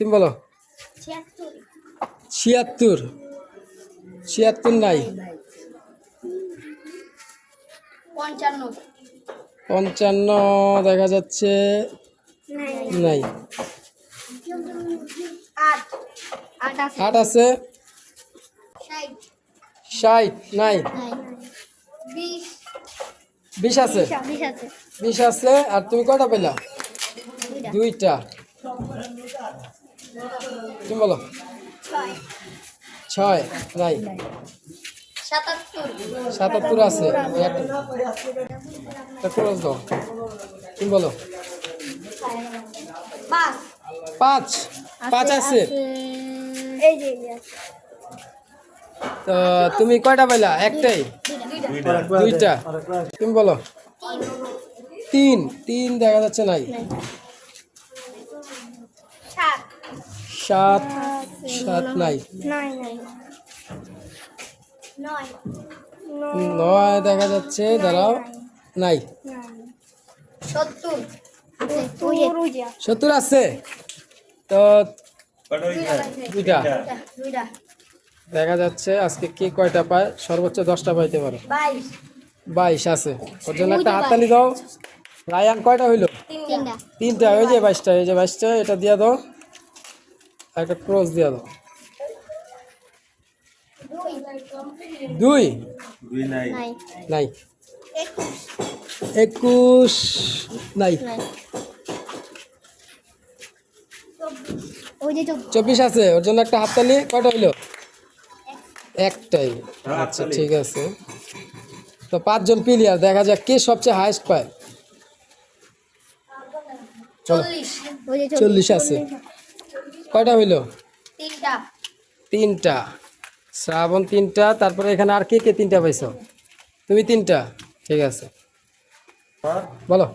তুমি বলো। 76 76 নাই। 55 দেখা যাচ্ছে নাই। 8 আছে। 60 নাই। 20 আছে। 20 আছে। আর তুমি কয়টা পেলা? দুইটা। তুমি বলো। 6 নাই। 77 আছে। ক্রস দাও। তুমি বলো। 5 আছে। তো তুমি কয়টা পাইলা? একটাই। দুইটা। তুমি বলো। 3 দেখা যাচ্ছে নাই। 7 নাই। 9 দেখা যাচ্ছে। দাঁড়াও। নাই। 70 আছে। তো দুইটা দেখা যাচ্ছে। আজকে কে কয়টা পায়? সর্বোচ্চ 10টা পাইতে পারে। 22 আছে। ওর জন্য একটা হাততালি দাও। রায়ান কয়টা হইলো? 3টা। ওই যে 22টা, এই যে 22টা, এটা দিয়া দাও। একটা ক্রস দিয়া দাও। 2 নাই। 21 নাই। 24 আছে। ওর জন্য একটা হাততালি। কয়টা হইলো? একটাই। আচ্ছা ঠিক আছে। তো 5 জন প্লেয়ার, দেখা যাক কে সবচেয়ে হাইয়েস্ট পায়। চলো। 40 আছে। কয়টা হইলো? 3টা। শ্রাবণ 3টা। তারপরে এখানে আর কে কে 3টা পাইছো? তুমি 3টা। ঠিক আছে, বলো।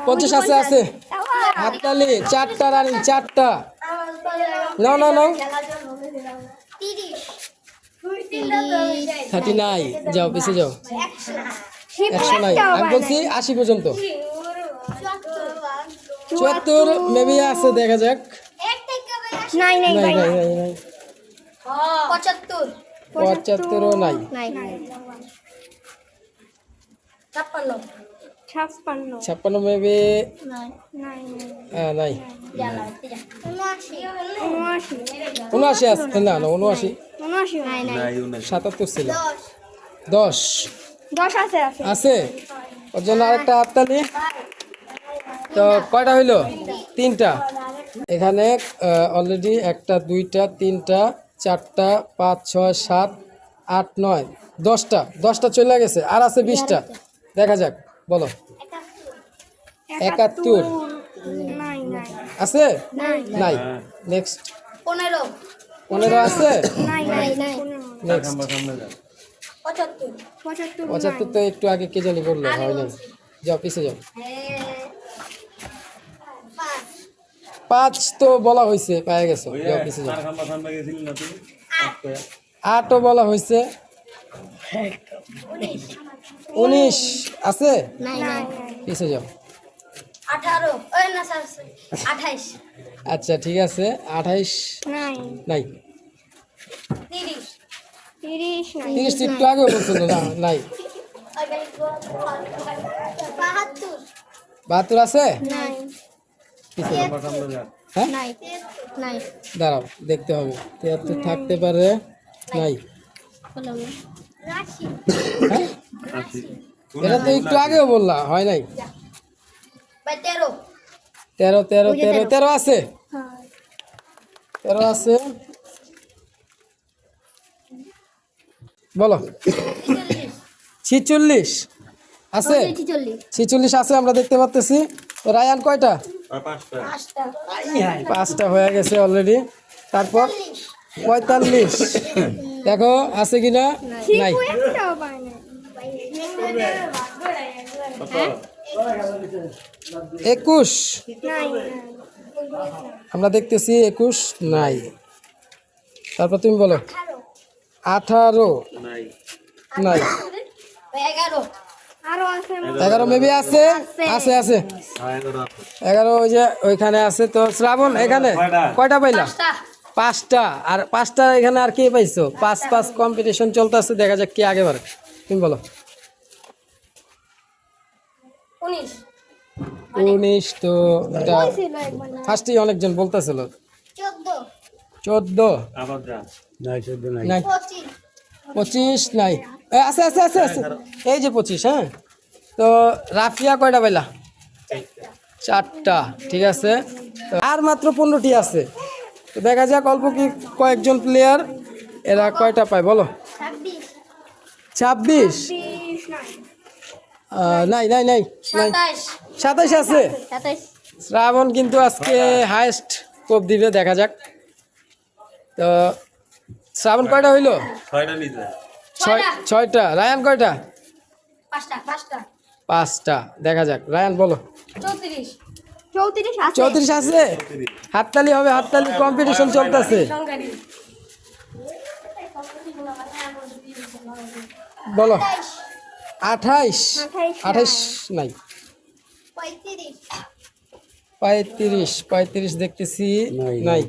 50 আছে। আছে। হাততালি। 4টা রানিং। 4টা। নাও নাও নাও। 30 নাই। যাও পিছিয়ে যাও। 100 নাই। আমি বলছি 80 পর্যন্ত। 74 মেবি আছে। দেখা যাক। নাই। 75 নাই। 56 মেবি নাই। 79 আছে। না 79। 77 ছিল। 10 আছে। ওর জন্য আরেকটা হাততালি। তো কয়টা হইলো? 3টা। এখানে অলরেডি 1টা 2টা 3টা 4টা 5 6 7 8 9 10টা চলে গেছে। আর আছে 20টা। দেখা যাক। বলো। 71 আছে। নাই। নেক্সট। 15 আছে। নেক্সট। 75 তো একটু আগে কে জানি বললো, হয় নাই। যাও পিছিয়ে যাও। 5 তো বলা হয়েছে, পায়ে গেছো। যাও পিছিয়ে যাও। 8ও বলা হয়েছে। 19 আছে। পিছিয়ে যাও। 28। আচ্ছা ঠিক আছে। 28 নাই। 30 একটু আগে বলছিল না। নাই। 72 আছে। হ্যাঁ, দাঁড়াও দেখতে হবে। 73 থাকতে পারে। নাই। হ্যাঁ? এটা তো একটু আগেও বললা, হয় নাই। 13 আছে। 13 আছে। বলো। 46 আছে। 46 আছে। আমরা দেখতে পাচ্ছি। রায়ান কয়টা? 5টা হয়ে গেছে অলরেডি। তারপর 45 দেখো আছে কিনা। নাই। 21 আমরা দেখতেছি। 21 নাই। তারপর তুমি বলো। 18 নাই। 11 মেবি আছে আছে আছে 11 ওই যে ওইখানে আছে। তো শ্রাবণ এখানে কয়টা পাইলা? 5টা। আর 5টা এখানে আর কে পাইছো? 5 কম্পিটিশন চলতেছে, দেখা যাক কে আগে পারে। তুমি বলো। 19 তো এটা ফার্স্টেই অনেকজন বলতেছিল। 14 নাই 25 নাই আছে আছে আছে আছে এই যে 25। হ্যাঁ, তো রাফিয়া কয়টা পাইলা? 4টা। ঠিক আছে, তো আর মাত্র 15টি আছে। তো দেখা যাক অল্প কি কয়েকজন প্লেয়ার এরা কয়টা পায় বলো। 26 নাই নাই নাই নাই 27 আছে। শ্রাবণ কিন্তু আজকে হাইয়েস্ট কোপ দিবে, দেখা যাক। তো শ্রাবণ কয়টা হইলো? 6টা। রায়ান কয়টা? 5টা। দেখা যাক, রায়ান বলো। 34 আছে। হাততালি হবে, হাততালি, কম্পিটিশন চলতেছে। বলো। 28 নাই। 35 দেখতেছি। নাই নাই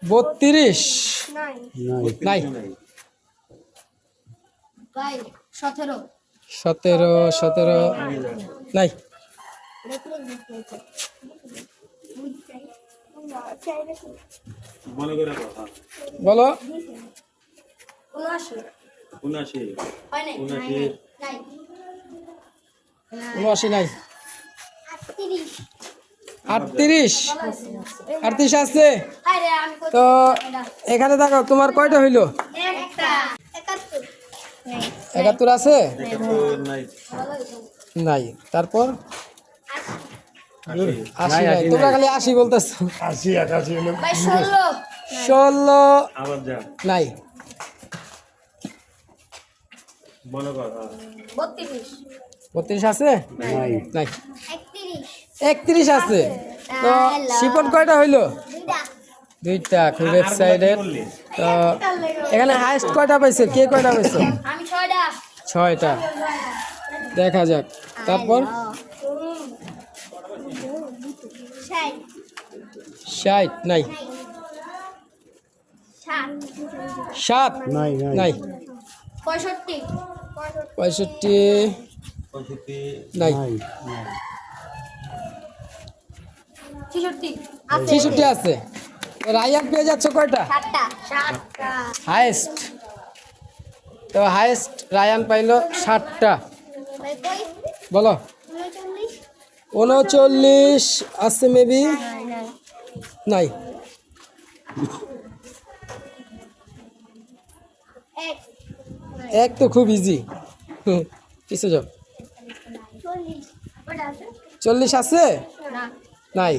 32 নাই। 17 নাই। বলো। 79 নাই। 38 আছে। তো এখানে দেখো তোমার কয়টা হইলো? 71 আছে। নাই। তারপর 80 নাই। তোমরা খালি 80 বলতেছো। 16 নাই। 32 আছে। নাই। 31 আছে। তো শিপন কয়টা হইলো? 2টা। খুব এক্সাইটেড। তো এখানে হাইস্ট কয়টা পাইছে? কে কয়টা পাইছো? 6টা। দেখা যাক। তারপর 60 নাই। 7 নাই। 65 নাই। 66 আছে। রায়ান পেয়ে যাচ্ছ কয়টা? হাইস্ট। তো হাইস্ট রায়ান পাইলো 7টা। বলো। 39 আছে মেবি। নাই। এক তো খুব ইজি। পিছে যাও। 40 আছে। নাই।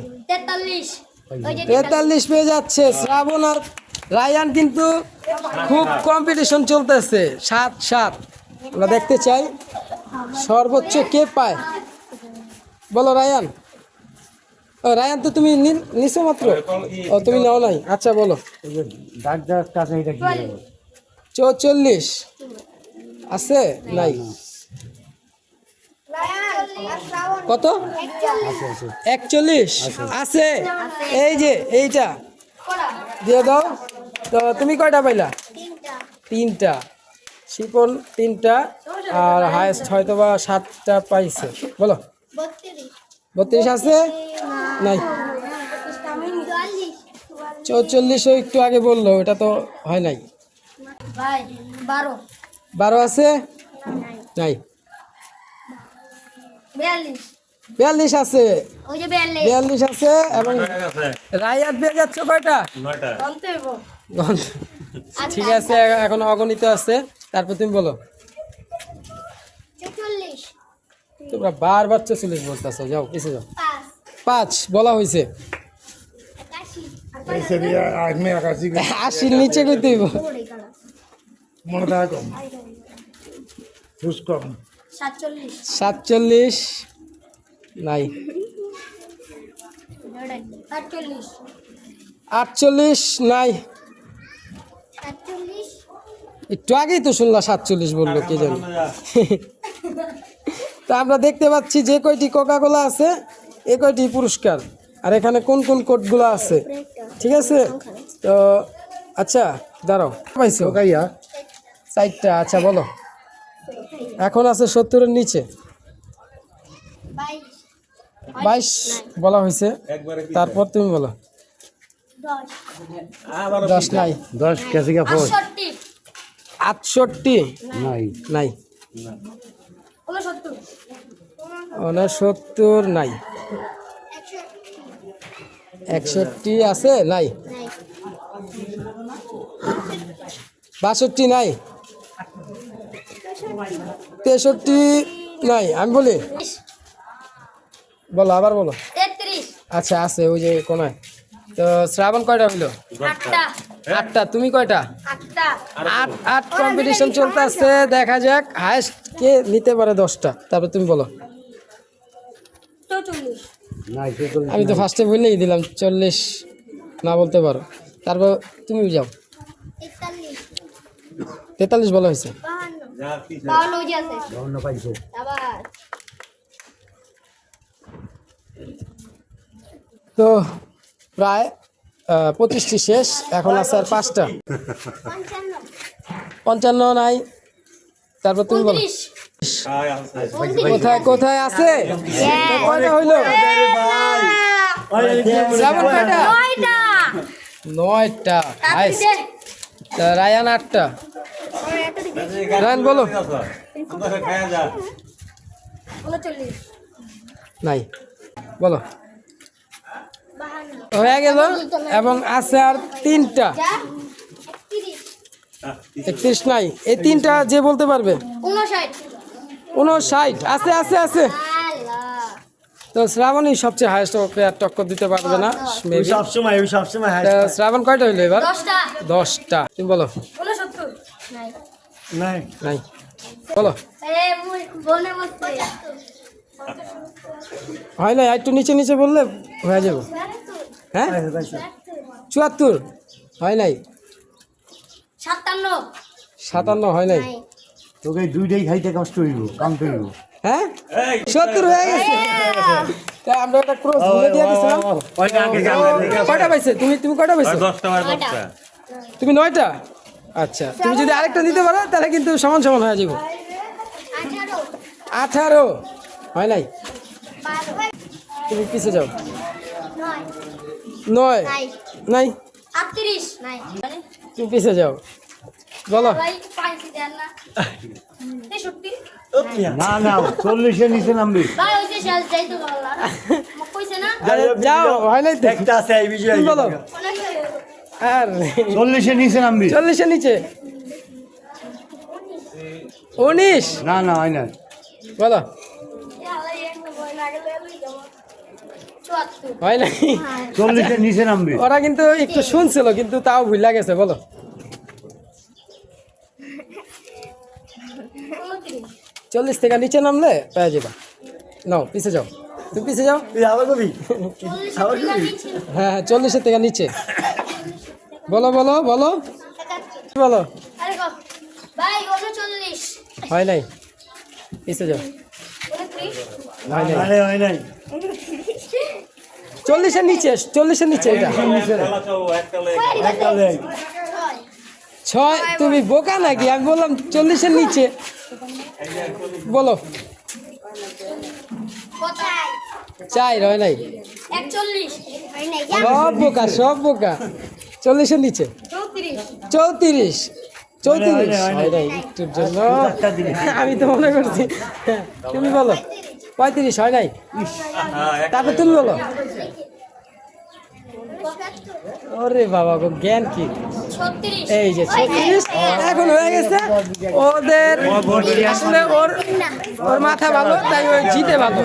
43 পেয়ে যাচ্ছে শ্রাবণ আর রায়ান, কিন্তু খুব কম্পিটিশন চলতেছে। 7-7 আমরা দেখতে চাই সর্বোচ্চ কে পায়। বলো রায়ান। ও রায়ান, তো তুমি নিছো মাত্র। ও তুমি নাও নাই। আচ্ছা বলো। 44 আছে। নাই। কত? 41 আছে। এই যে এইটা দিয়ে দাও। তো তুমি কয়টা পাইলা? 3টা। শিপন 3টা। আর হাইস্ট হয়তো বা 7টা পাইছে। বলো। 32 আছে। নাই। 44 একটু আগে বললো, এটা তো হয় নাই। 12 আছে। নাই। 42 আছে। 42 আছে। এবং রায়াত পেয়ে যাচ্ছ কয়টা? 9টা। ঠিক আছে, এখন অগণিত আছে। তারপর তুমি বলো। 44। তোমরা বারবার 44 বলতেছো। যাও পিছে যাও। 5 বলা হয়েছে। 80 নিচে কই দিব? মনে থাকে কম। 47 নাই। 48 নাই। একটু আগেই তো শুনলা 47 বললো, কে জানি। তা আমরা দেখতে পাচ্ছি যে কয়টি কোকা-কোলা আছে এ কয়টি পুরস্কার, আর এখানে কোন কোন কোডগুলো আছে, ঠিক আছে? তো আচ্ছা দাঁড়াও, পাইছো কাইয়া 4টা। আচ্ছা বলো, এখন আছে 70-এর নিচে 22 বলা হয়েছে, তারপর তুমি বলো। 10 নাই, 10 कैसे क्या फोन 68 नहीं নাই, 69 নাই, 61 আছে নাই, 62 নাই, 63 নাই। আমি বলি, বলো আবার বলো। 33 আচ্ছা আছে ওই যে কোনায়। তো শ্রাবণ কয়টা হইলো? 8টা 8টা। তুমি কয়টা? 8টা 8 কম্পিটিশন চলতেছে, দেখা যাক হায়েস্ট কে নিতে পারে 10টা। তারপর তুমি বলো। 44 नहीं तो আমি তো ফার্স্টে বললেই দিলাম 40 না বলতে পারো। তারপর তুমি যাও। 43 বলা হয়েছে। 52 ওই যে আছে दोनों पैसे আবার তো প্রায় 25টি শেষ, এখন আছে আর 5টা। 55 নাই। তারপর তুমি বলো। 29 কোথায় কোথায় আছে? তো কয়টা হইলো? শ্রাবণ কয়টা? 9টা 9টা। হাইস্ট। তা রায়ান 8টা। রায়ান বলো। 39 নাই বলো। হয়ে গেল এবং আছে আর 3টা। 31 নাই। এই 3টা যে বলতে পারবে। 59 আছে আছে আছে। তো শ্রাবণই সবচেয়ে হাইস্ট, ওকে আর টক্কর দিতে পারবে না মেবি। सब समय है তা শ্রাবণ কয়টা হইলো এবার? 10টা 10টা। তুমি বলো। 69 নাই नहीं নাই বলো। এ মুই বনে বসতে হয় না, একটু নিচে নিচে বললে হয়ে যাবো। হ্যাঁ 74 হয় নাই। 57 57 হয় নাই। तो कहीं दुईटाई खाइते कष्ट হইব কাম হইব হ্যাঁ 70 হয়ে গেছে। তা আমরা একটা ক্রস ভুলে দিয়ে দিছিলাম। কয়টা পাইছে তুমি? তুমি কয়টা পাইছো? 10টা তুমি 9টা। আচ্ছা, তুমি যদি আরেকটা দিতে পারো তাহলে কিন্তু সমান সমান হয়ে যাবো। 18 হয় নাই। তুমি পিছে যাও। 9 নাই। 38 নাই তুমি পিছে যাও। বলো। ভাই পাইছি দেন না 63 না না 40 এর নিচে নামবি ভাই ওই যে শেষ যাইতো বললা মোক কইছে না যাও, হয় নাই তো। একটা আছে এই বিষয় তুমি বলো। আর 40 এর নিচে নামবি 40-এর নিচে 19 না না হয় না বলো। আল্লাহ একটা বই না গেলে লই যাব 74 হয় নাই। 40 এর নিচে নামবি ওরা কিন্তু একটু শুনছিল কিন্তু তাও ভুলে গেছে। বলো। 40 থেকে নিচে নামলে পেয়ে যাবা। নাও পিছে যাও। তুমি পিছে যাও। তুই আবার কবি 40 টাকা নিচে হ্যাঁ 40-এর থেকে নিচে। বলো বলো বলো বলো। আরে গো ভাই 39 হয় নাই। পিছে যাও। 29 হয় নাই। আরে হয় নাই 40-এর নিচে, 40-এর নিচে এটা। একটা দেখ 6। তুমি বোকা নাকি? আমি বললাম 40-এর নিচে। বলো। কোথায় 4 হয় নাই। 41 হয় নাই সব বোকা সব বোকা। 40-এর নিচে 34 34 হয় নাই। একটুর জন্য আমি তো মনে করছি। তুমি বলো। 35 হয় নাই। তারপর তুমি বলো। ওরে বাবা গো, জ্ঞান কি! 36 এই যে 36 এখন হয়ে গেছে। ওদের আসলে ওর মাথা ভালো, তাই ওই জিতে ভালো।